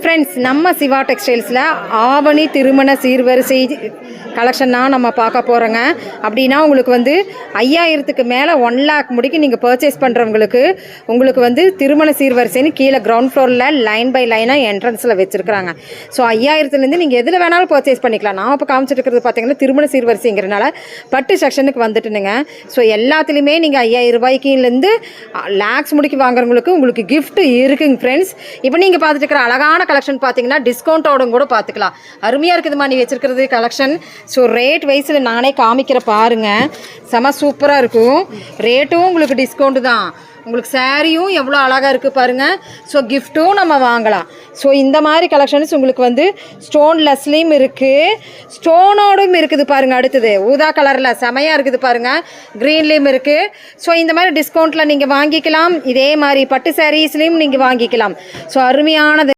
Friends, நம்ம சிவா டெக்ஸ்டைல்ஸில் ஆவணி திருமண சீர்வரிசை collection தான் நம்ம பார்க்க போகிறோங்க. அப்படின்னா உங்களுக்கு வந்து 5000க்கு மேலே 1 lakh முடிக்கு நீங்கள் பர்ச்சேஸ் பண்ணுறவங்களுக்கு உங்களுக்கு வந்து திருமண சீர்வரிசைன்னு கீழே கிரவுண்ட் ஃப்ளோரில் லைன் பை லைனாக என்ட்ரன்ஸில் வச்சுருக்குறாங்க. ஸோ 5000லேருந்து நீங்கள் எதில் வேணாலும் பர்ச்சேஸ் பண்ணிக்கலாம். நான் இப்போ காமிச்சிட்டு இருக்கிறது பார்த்தீங்கன்னா திருமண சீர்வரிசைங்கிறனால பட்டு செக்ஷனுக்கு வந்துட்டுனுங்க. ஸோ எல்லாத்துலேயுமே நீங்கள் 5000 ரூபாய்க்குலேருந்து லேக்ஸ் முடிக்கு வாங்குறவங்களுக்கு உங்களுக்கு கிஃப்ட் இருக்குங்க ஃப்ரெண்ட்ஸ். இப்போ நீங்கள் பார்த்துட்டு இருக்கிற அழகான கலெக்ஷன் பார்த்தீங்கன்னா டிஸ்கவுண்ட்டோட கூட பார்த்துக்கலாம். அருமையாக இருக்குதுமா நீ வச்சிருக்கிறது கலெக்ஷன். ஸோ ரேட் வைஸில் நானே காமிக்கிற பாருங்கள், செம சூப்பராக இருக்கும். ரேட்டும் உங்களுக்கு டிஸ்கவுண்ட்டு தான். உங்களுக்கு சாரியும் எவ்வளோ அழகாக இருக்குது பாருங்கள். ஸோ கிஃப்ட்டும் நம்ம வாங்கலாம். ஸோ இந்த மாதிரி கலெக்ஷன்ஸ் உங்களுக்கு வந்து ஸ்டோன்லெஸ்லேயும் இருக்குது, ஸ்டோனோடும் இருக்குது பாருங்கள். அடுத்தது ஊதா கலரில் செமையாக இருக்குது பாருங்கள், க்ரீன்லேயும் இருக்குது. ஸோ இந்த மாதிரி டிஸ்கவுண்ட்டில் நீங்கள் வாங்கிக்கலாம். இதே மாதிரி பட்டு சாரீஸ்லேயும் நீங்கள் வாங்கிக்கலாம். ஸோ அருமையானது.